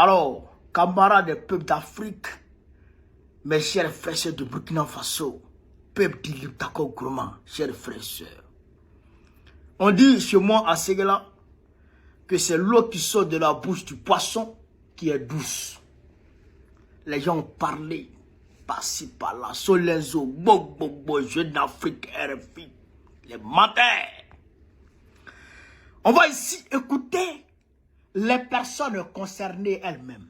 Alors, camarades des peuples d'Afrique, mes chers frères et sœurs de Burkina Faso, peuple d'Iliptako Gourma, chers frères et sœurs. On dit chez moi à Ségala que c'est l'eau qui sort de la bouche du poisson qui est douce. Les gens ont parlé par-ci par-là, Solenzo, Bobo, Jeune d'Afrique, RFI, les menteurs. On va ici écouter les personnes concernées elles-mêmes.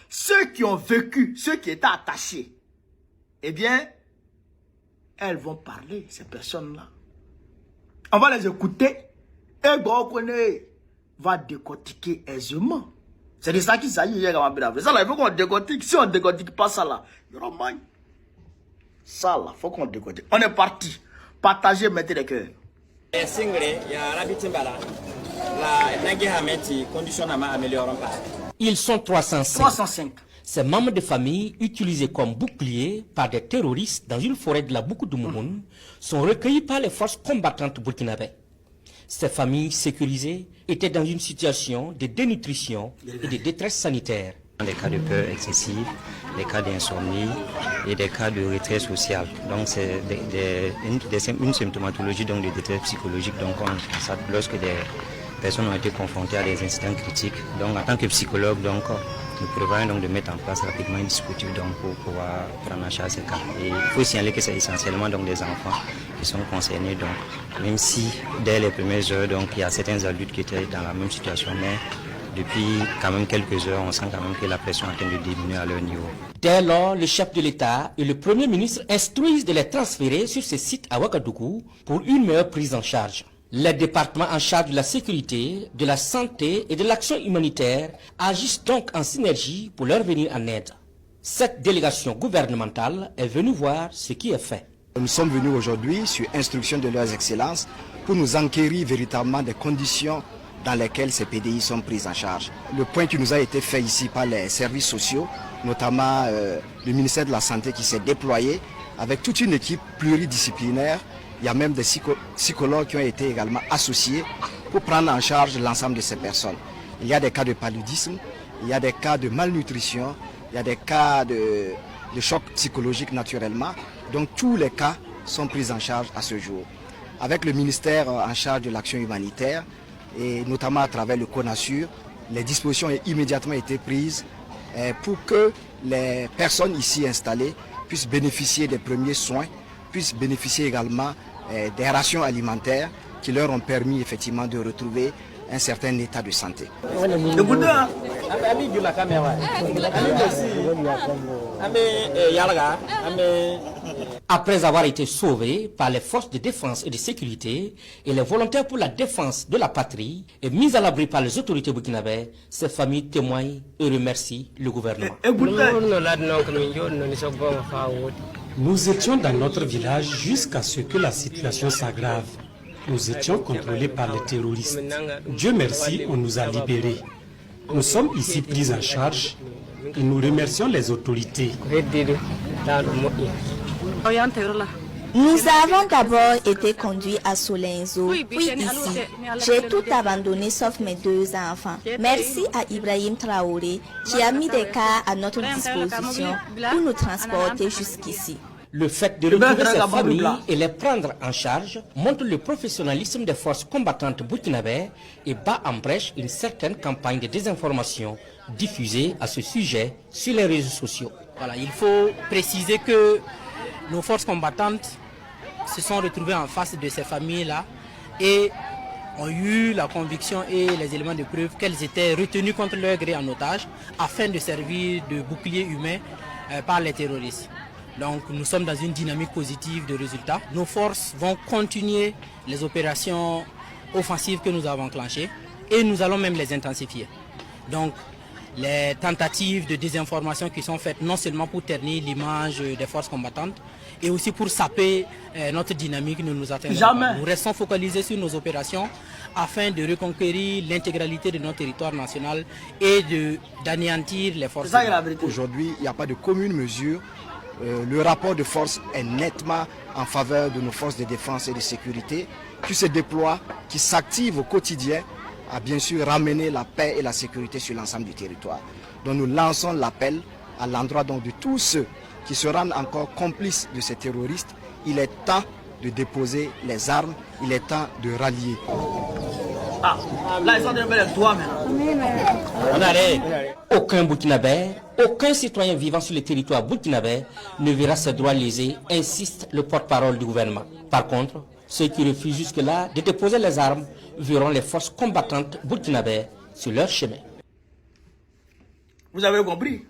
Ceux qui ont vécu, ceux qui étaient attachés. Eh bien, elles vont parler, ces personnes-là. On va les écouter et Gokone va décortiquer aisément. C'est de ça qu'il s'agit. Ça là, il faut qu'on décortique. Si on ne décortique pas ça là, il y aura mal. Ça là, il faut qu'on décortique. On est parti. Partagez, mettez les cœurs. Ils sont 305. 305. Ces membres de famille, utilisés comme boucliers par des terroristes dans une forêt de la Boukou de Moumoun, sont recueillis par les forces combattantes burkinabè. Ces familles sécurisées étaient dans une situation de dénutrition et de détresse sanitaire. Des cas de peur excessive, des cas d'insomnie et des cas de retrait social. Donc c'est une symptomatologie donc, de détresse psychologique. Donc lorsque des personnes ont été confrontées à des incidents critiques. Donc en tant que psychologue, donc, nous prévoyons donc de mettre en place rapidement un dispositif donc, pour pouvoir prendre en charge ces cas. Et il faut signaler que c'est essentiellement donc, des enfants qui sont concernés. Donc, même si dès les premières heures, donc, il y a certains adultes qui étaient dans la même situation, mais depuis quand même quelques heures, on sent quand même que la pression est en train de diminuer à leur niveau. Dès lors, le chef de l'État et le Premier ministre instruisent de les transférer sur ces sites à Ouagadougou pour une meilleure prise en charge. Les départements en charge de la sécurité, de la santé et de l'action humanitaire agissent donc en synergie pour leur venir en aide. Cette délégation gouvernementale est venue voir ce qui est fait. Nous sommes venus aujourd'hui sur instruction de leurs excellences pour nous enquérir véritablement des conditions dans lesquelles ces PDI sont prises en charge. Le point qui nous a été fait ici par les services sociaux, notamment le ministère de la Santé qui s'est déployé avec toute une équipe pluridisciplinaire. Il y a même des psychologues qui ont été également associés pour prendre en charge l'ensemble de ces personnes. Il y a des cas de paludisme, il y a des cas de malnutrition, il y a des cas de choc psychologique naturellement. Donc tous les cas sont pris en charge à ce jour. Avec le ministère en charge de l'action humanitaire et notamment à travers le CONASUR, les dispositions ont immédiatement été prises pour que les personnes ici installées puissent bénéficier des premiers soins, puissent bénéficier également des rations alimentaires qui leur ont permis effectivement de retrouver un certain état de santé. Après avoir été sauvés par les forces de défense et de sécurité et les volontaires pour la défense de la patrie et mis à l'abri par les autorités burkinabè, ces familles témoignent et remercient le gouvernement. Nous étions dans notre village jusqu'à ce que la situation s'aggrave. Nous étions contrôlés par les terroristes. Dieu merci, on nous a libérés. Nous sommes ici pris en charge et nous remercions les autorités. Nous avons d'abord été conduits à Solenzo, puis ici. J'ai tout abandonné sauf mes 2 enfants. Merci à Ibrahim Traoré qui a mis des cars à notre disposition pour nous transporter jusqu'ici. Le fait de retrouver ces familles et les prendre en charge montre le professionnalisme des forces combattantes burkinabè et bat en brèche une certaine campagne de désinformation diffusée à ce sujet sur les réseaux sociaux. Voilà, il faut préciser que nos forces combattantes se sont retrouvées en face de ces familles-là et ont eu la conviction et les éléments de preuve qu'elles étaient retenues contre leur gré en otage afin de servir de bouclier humain par les terroristes. Donc nous sommes dans une dynamique positive de résultats. Nos forces vont continuer les opérations offensives que nous avons enclenchées et nous allons même les intensifier. Donc les tentatives de désinformation qui sont faites non seulement pour ternir l'image des forces combattantes et aussi pour saper notre dynamique ne nous atteindront pas. Nous restons focalisés sur nos opérations afin de reconquérir l'intégralité de notre territoire national et d'anéantir les forces. Aujourd'hui, il n'y a pas de commune mesure. Le rapport de force est nettement en faveur de nos forces de défense et de sécurité qui se déploient, qui s'activent au quotidien à bien sûr ramener la paix et la sécurité sur l'ensemble du territoire. Donc nous lançons l'appel à l'endroit de tous ceux qui se rendent encore complices de ces terroristes. Il est temps de déposer les armes, il est temps de rallier. Ah, là ils sont en train de mettre les doigts maintenant. Aucun Burkinabé, aucun citoyen vivant sur le territoire burkinabé ne verra ses droits lésés, insiste le porte-parole du gouvernement. Par contre, ceux qui refusent jusque-là de déposer les armes verront les forces combattantes burkinabées sur leur chemin. Vous avez compris?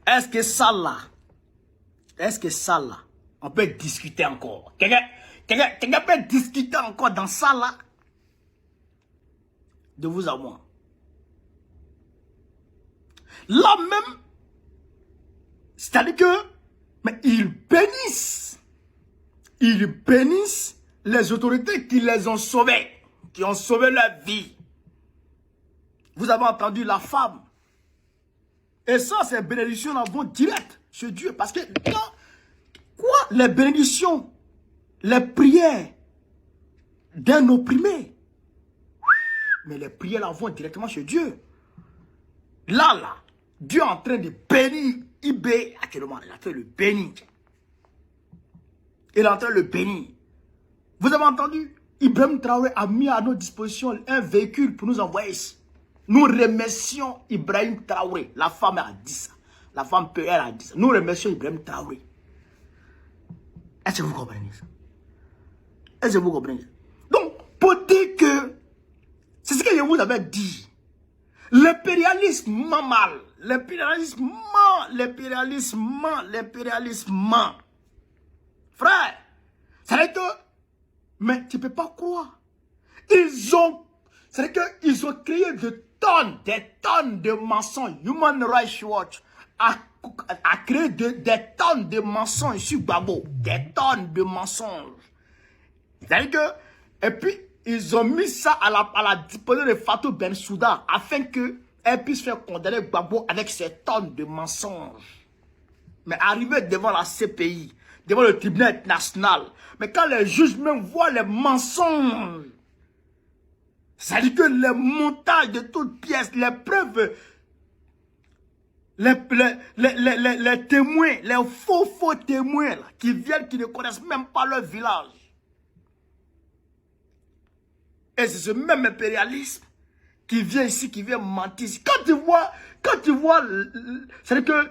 Est-ce que ça là, on peut discuter encore? Quelqu'un peut discuter encore dans ça là? De vous à moi. Là même, c'est-à-dire que, mais ils bénissent les autorités qui les ont sauvés, qui ont sauvé leur vie. Vous avez entendu la femme. Et ça, ces bénédictions là vont direct chez Dieu. Parce que les bénédictions, les prières d'un opprimé, mais les prières là vont directement chez Dieu. Là, Dieu est en train de bénir Ibé actuellement. Il est en train de le bénir. Il est en train de le bénir. Vous avez entendu? Ibrahim Traoré a mis à notre disposition un véhicule pour nous envoyer ici. Nous remercions Ibrahim Traoré. La femme a dit ça. La femme PR a dit ça. Nous remercions Ibrahim Traoré. Est-ce que vous comprenez ça? Est-ce que vous comprenez ça? Donc, pour dire que c'est ce que je vous avais dit. L'impérialisme ment mal. L'impérialisme ment. L'impérialisme ment. L'impérialisme ment. Frère, ça veut dire que, mais tu ne peux pas croire. C'est-à-dire qu'ils ont créé des tonnes de mensonges. Human Rights Watch a créé des tonnes de mensonges sur Gbagbo. Des tonnes de mensonges. C'est-à-dire que, et puis, ils ont mis ça à la disposition de Fatou Bensouda afin qu'elle puisse faire condamner Gbagbo avec ces tonnes de mensonges. Mais arriver devant la CPI, devant le tribunal national, mais quand les juges même voient les mensonges, c'est-à-dire que les montages de toutes pièces, les preuves, les témoins, les faux témoins là, qui viennent, qui ne connaissent même pas leur village. Et c'est ce même impérialisme qui vient ici, qui vient mentir ici. Quand tu vois, c'est-à-dire que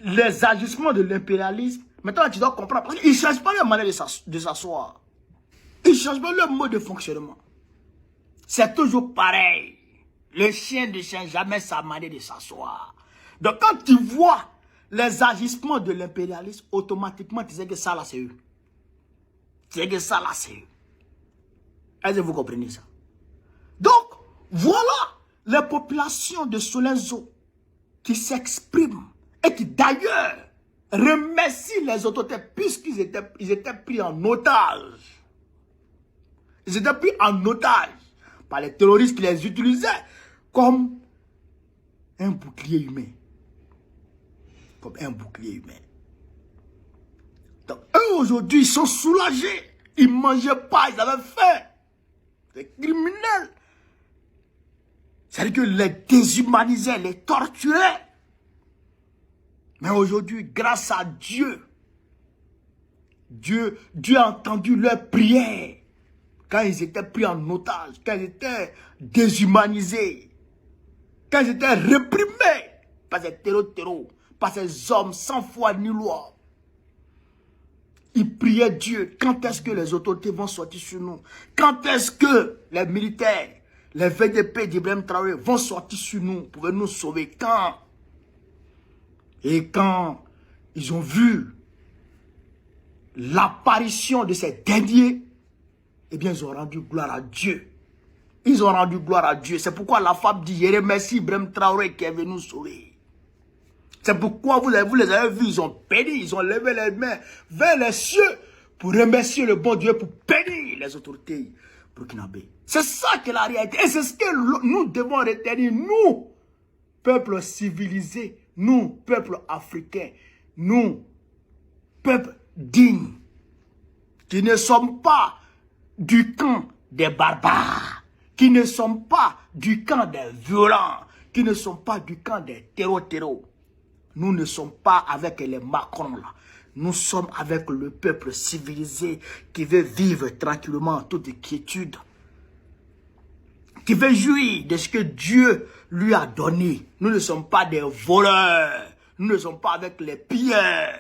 les agissements de l'impérialisme, maintenant tu dois comprendre, parce qu'ils ne changent pas leur manière de s'asseoir. Ils ne changent pas leur mode de fonctionnement. C'est toujours pareil. Le chien ne change jamais sa manière de s'asseoir. Donc quand tu vois les agissements de l'impérialisme, automatiquement tu sais que ça là c'est eux. Tu sais que ça là c'est eux. Est-ce que vous comprenez ça? Donc, voilà les populations de Solenzo qui s'expriment et qui d'ailleurs remercient les autorités puisqu'ils étaient pris en otage. Ils étaient pris en otage par les terroristes qui les utilisaient comme un bouclier humain. Comme un bouclier humain. Donc, eux aujourd'hui, ils sont soulagés. Ils ne mangeaient pas, ils avaient faim. Les criminels. C'est-à-dire que les déshumanisaient, les torturaient. Mais aujourd'hui, grâce à Dieu, Dieu a entendu leurs prières. Quand ils étaient pris en otage, quand ils étaient déshumanisés, quand ils étaient réprimés par ces terreaux, par ces hommes sans foi ni loi. Ils priaient Dieu. Quand est-ce que les autorités vont sortir sur nous? Quand est-ce que les militaires, les VDP d'Ibrahim Traoré vont sortir sur nous pour nous sauver? Quand? Et quand ils ont vu l'apparition de ces derniers, eh bien ils ont rendu gloire à Dieu. Ils ont rendu gloire à Dieu. C'est pourquoi la femme dit, je remercie Ibrahim Traoré qui est venu nous sauver. C'est pourquoi vous les avez vus, ils ont béni, ils ont levé les mains vers les cieux pour remercier le bon Dieu, pour bénir les autorités burkinabées. C'est ça que la réalité. Et c'est ce que nous devons retenir, nous, peuple civilisé, nous, peuple africain, nous, peuple digne, qui ne sommes pas du camp des barbares, qui ne sont pas du camp des violents, qui ne sont pas du camp des terreaux. Nous ne sommes pas avec les Macron là. Nous sommes avec le peuple civilisé qui veut vivre tranquillement en toute quiétude. Qui veut jouir de ce que Dieu lui a donné. Nous ne sommes pas des voleurs. Nous ne sommes pas avec les pilleurs,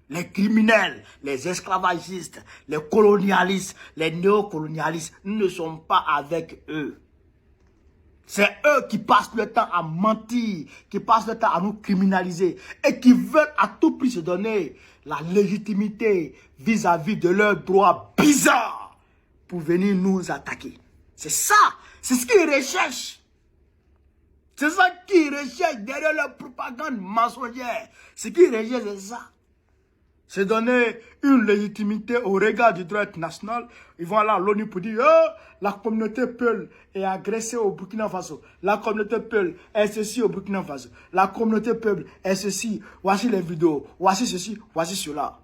les criminels, les esclavagistes, les colonialistes, les néocolonialistes. Nous ne sommes pas avec eux. C'est eux qui passent le temps à mentir, qui passent le temps à nous criminaliser et qui veulent à tout prix se donner la légitimité vis-à-vis de leurs droits bizarres pour venir nous attaquer. C'est ça, c'est ce qu'ils recherchent. C'est ça qu'ils recherchent derrière leur propagande mensongère. Ce qu'ils recherchent, c'est ça. C'est donner une légitimité au regard du droit international. Ils vont aller à l'ONU pour dire oh, la communauté Peul est agressée au Burkina Faso. La communauté Peul est ceci au Burkina Faso. La communauté Peul est ceci. Voici les vidéos. Voici ceci. Voici cela.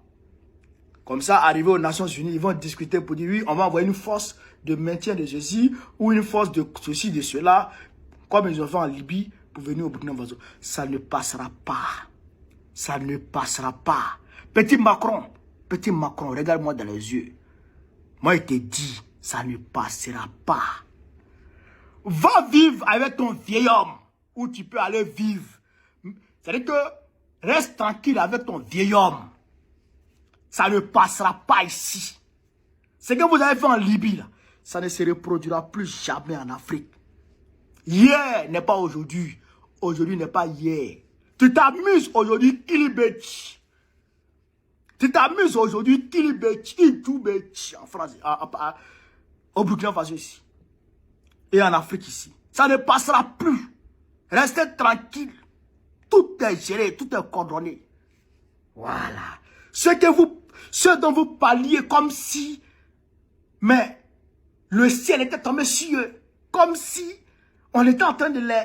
Comme ça, arrivé aux Nations Unies, ils vont discuter pour dire oui, on va envoyer une force de maintien de ceci ou une force de ceci, de cela, comme ils ont fait en Libye pour venir au Burkina Faso. Ça ne passera pas. Ça ne passera pas. Petit Macron, regarde-moi dans les yeux. Moi, il te dit, ça ne passera pas. Va vivre avec ton vieil homme, où tu peux aller vivre. C'est-à-dire que reste tranquille avec ton vieil homme. Ça ne passera pas ici. Ce que vous avez fait en Libye, là, ça ne se reproduira plus jamais en Afrique. Hier n'est pas aujourd'hui. Aujourd'hui n'est pas hier. Tu t'amuses aujourd'hui, Kilibetch. Tu t'amuses aujourd'hui, Kilibetch, Itoubetch, en France, au Burkina Faso ici. Et en Afrique ici. Ça ne passera plus. Restez tranquille. Tout est géré, tout est coordonné. Voilà. Ce dont vous parliez comme si, mais le ciel était tombé sur eux. Comme si on était en train de les...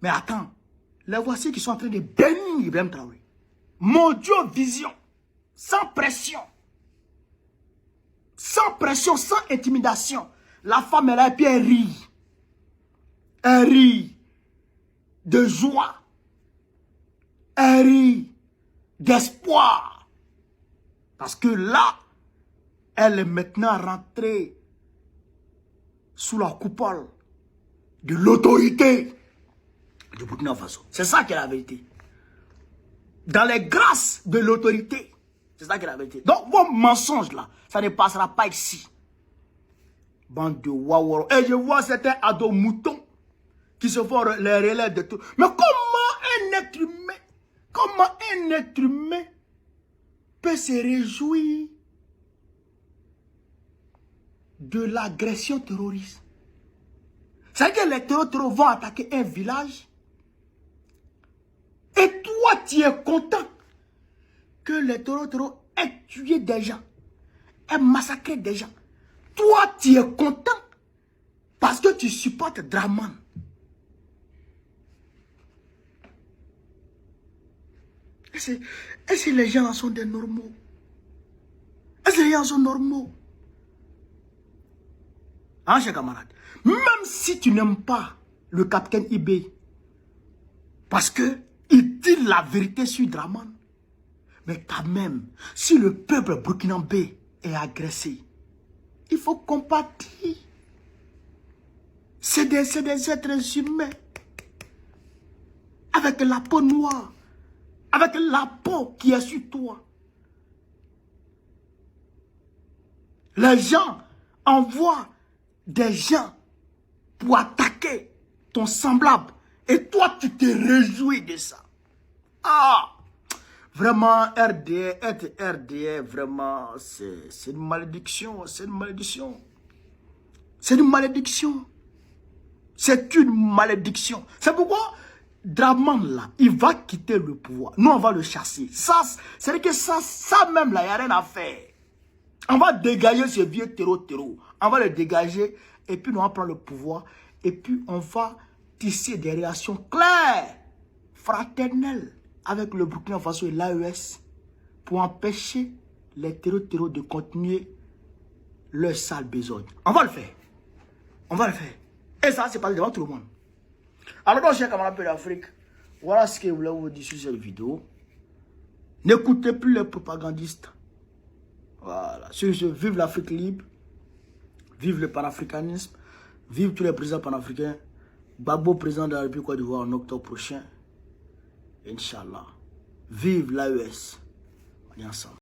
Mais attends, les voici qui sont en train de bénir Ibrahim Traoré. Mon Dieu, vision. Sans pression. Sans pression, sans intimidation. La femme est là et puis elle rit. Elle rit de joie. Elle rit d'espoir. Parce que là, elle est maintenant rentrée sous la coupole de l'autorité du Burkina Faso. C'est ça qui est la vérité. Dans les grâces de l'autorité. C'est ça qui est la vérité. Donc, vos mensonges là, ça ne passera pas ici. Bande de waworo. Et je vois certains ados moutons qui se font les relais de tout. Mais comment un être humain peut se réjouir de l'agression terroriste? C'est-à-dire que les terroristes vont attaquer un village et toi tu es content que les terroristes aient tué des gens, aient massacré des gens. Toi tu es content parce que tu supportes Draman. Est-ce que les gens sont des normaux? Est-ce que les gens sont normaux? Hein, chers camarades? Même si tu n'aimes pas le capitaine Ibé, parce que il dit la vérité sur Draman, mais quand même, si le peuple burkinabé est agressé, il faut compatir. C'est des êtres humains, avec la peau noire, avec la peau qui est sur toi. Les gens envoient des gens pour attaquer ton semblable. Et toi, tu te réjouis de ça. Ah! Vraiment, RDA, vraiment, c'est une malédiction. C'est une malédiction. C'est une malédiction. C'est une malédiction. C'est pourquoi Draman, là, il va quitter le pouvoir. Nous, on va le chasser. Ça, c'est que ça même, là, il n'y a rien à faire. On va dégager ce vieux terreau. On va le dégager. Et puis, nous allons prendre le pouvoir. Et puis, on va tisser des relations claires, fraternelles, avec le Burkina Faso et l'AES, pour empêcher les terreaux de continuer leur sale besogne. On va le faire. On va le faire. Et ça, c'est pas devant tout le monde. Alors, donc, chers camarades d'Afrique, voilà ce que je voulais vous dire sur cette vidéo. N'écoutez plus les propagandistes. Voilà. Sur ce, vive l'Afrique libre. Vive le panafricanisme. Vive tous les présidents panafricains. Gbagbo, président de la République Côte d'Ivoire en octobre prochain. Inch'Allah. Vive l'AES. On est ensemble.